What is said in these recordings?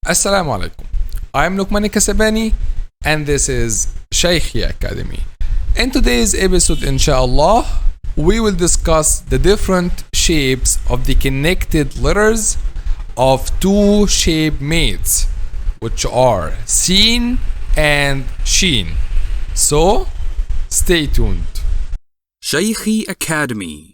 Assalamu alaikum. I'm Luqman 𝐬𝐲𝐬𝐬 and this is 𝐒𝐲𝐬𝐬 Academy. In today's episode, inshallah, we will discuss the different shapes of the connected letters of two shape mates, which are Sheen and Sheen. So, stay tuned. 𝐒𝐲𝐬𝐬 Academy.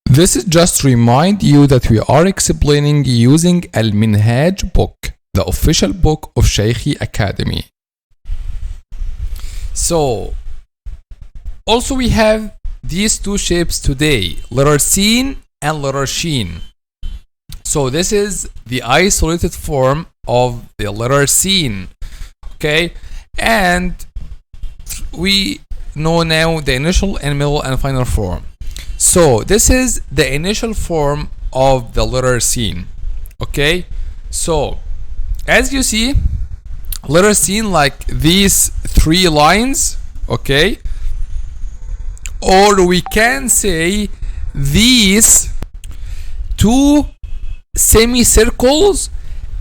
This is just to remind you that we are explaining using Al-Minhaj book, the official book of 𝐒𝐲𝐬𝐬 Academy. So, also we have these two shapes today, letter Sheen and letter Sheen. So this is the isolated form of the letter Sheen, okay? And we know now the initial and middle and final form. So this is the initial form of the letter Sheen, okay? So as you see, letter Sheen like these three lines, okay? Or we can say these two semicircles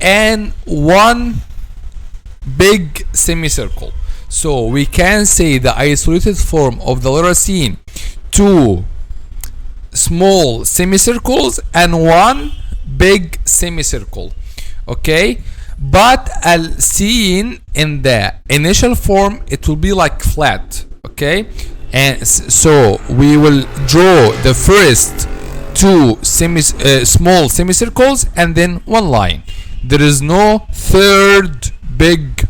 and one big semicircle. So we can say the isolated form of the letter Sheen, two small semicircles and one big semicircle, okay? But Al-Sheen in the initial form, it will be like flat, okay? And so we will draw the first two small semicircles and then one line. There is no third big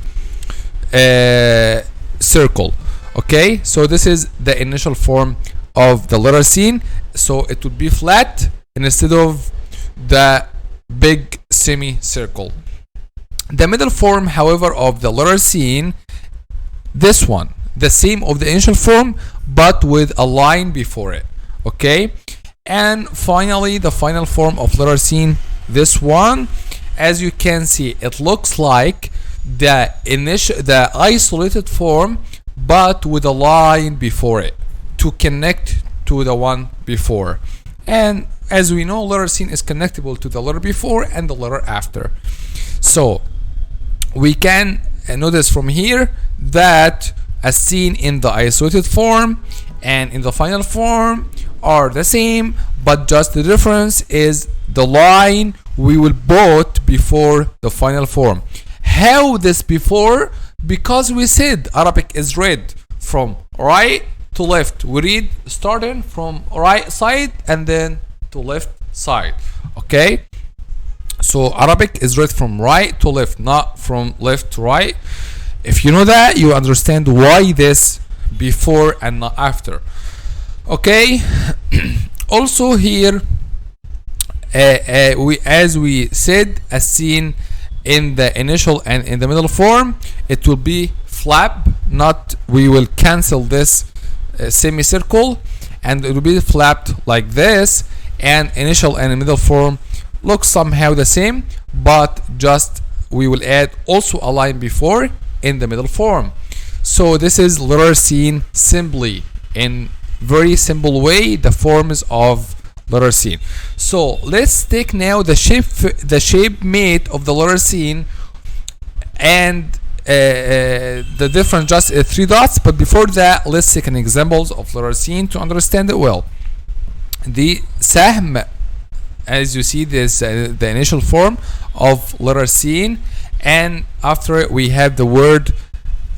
circle, okay? So this is the initial form of the letter Sheen. So it would be flat instead of the big semicircle. The middle form, however, of the letter Sheen, this one, the same of the initial form but with a line before it, okay? And finally the final form of letter Sheen, this one, as you can see, it looks like the isolated form but with a line before it to connect to the one before. And as we know, letter Sheen is connectable to the letter before and the letter after. So we can notice from here that as seen in the isolated form and in the final form are the same, but just the difference is the line we will put before the final form. How this before? Because we said Arabic is read from right to left. We read starting from right side and then to left side, okay? So Arabic is read from right to left, not from left to right. If you know that, you understand why this before and not after, okay? Also here, as we said, as seen in the initial and in the middle form, it will be flap, not, we will cancel this semicircle and it will be flapped like this. And initial and middle form looks somehow the same, but just we will add also a line before in the middle form. So this is letter Sheen simply, in very simple way, the forms of letter Sheen. So let's take now the shape mate of the letter Sheen and the different just three dots. But before that, let's take an examples of letter Sheen to understand it well. The �زhm, as you see, this the initial form of letter Sheen, and after it we have the word,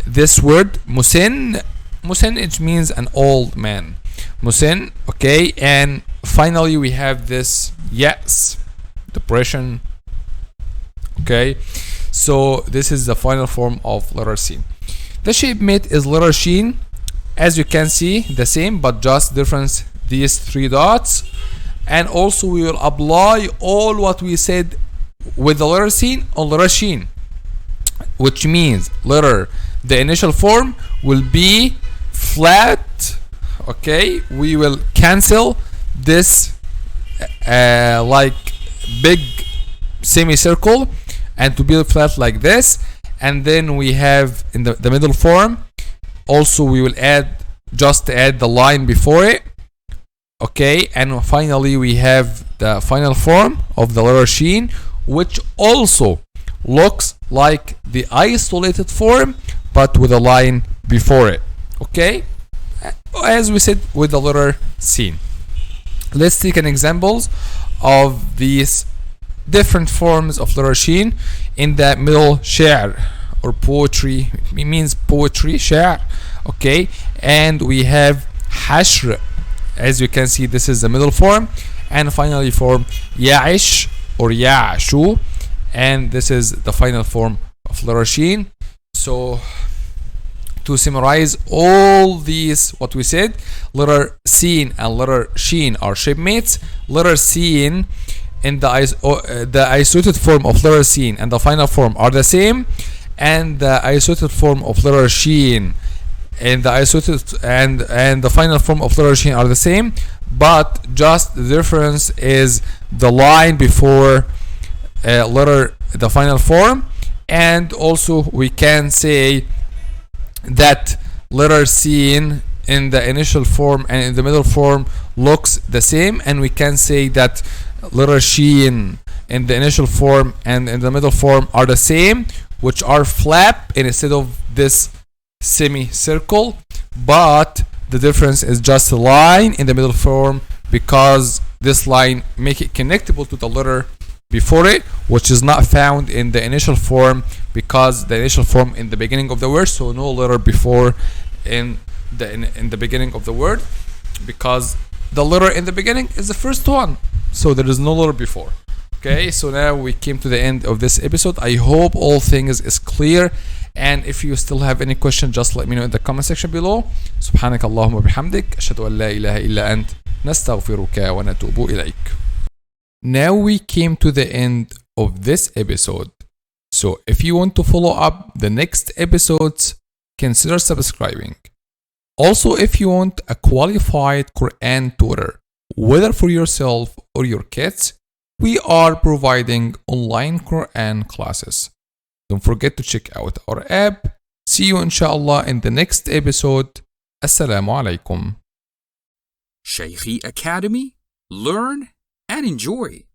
this word مسن. مسن, it means an old man, مسن, okay? And finally we have this yes, depression, okay? So this is the final form of letter Sheen. The shape mate is letter Sheen, as you can see, the same but just difference these three dots. And also we will apply all what we said with the letter Sheen on letter Sheen, which means the initial form will be flat, okay? We will cancel this like big semicircle and to be flat like this. And then we have in the middle form, also we will add the line before it Okay, and finally we have the final form of the letter Sheen, which also looks like the isolated form but with a line before it. Okay, as we said with the letter Sin. Let's take an examples of these different forms of letter Sheen. In the middle, شعر or poetry, it means poetry, شعر. Okay, and we have حشر. As you can see, this is the middle form, and finally form يعش or يعشو, and this is the final form of letter Sheen. So to summarize all these, what we said, letter Sin and letter Sheen are shipmates. Letter Sin in the isolated form of letter Sin and the final form are the same, and the isolated form of letter Sheen and the isolated and the final form of letter Sheen are the same, but just the difference is the line before the final form. And also we can say that letter Sin in the initial form and in the middle form looks the same, and we can say that letter Sheen in the initial form and in the middle form are the same, which are flap instead of this semicircle, but the difference is just a line in the middle form, because this line make it connectable to the letter before it, which is not found in the initial form, because the initial form in the beginning of the word, so no letter before in the beginning of the word, because the letter in the beginning is the first one, so there is no letter before. Okay, so now we came to the end of this episode. I hope all things is clear, and if you still have any question, just let me know in the comment section below. سبحانك اللهم وبحمدك أشهد أن لا إله إلا أنت نستغفرك ونتوب إليك. Now we came to the end of this episode. So if you want to follow up the next episodes, consider subscribing. Also, if you want a qualified Quran tutor, whether for yourself or your kids, we are providing online Quran classes. Don't forget to check out our app. See you inshallah in the next episode. Assalamu alaikum. Shaykhi Academy. Learn and enjoy.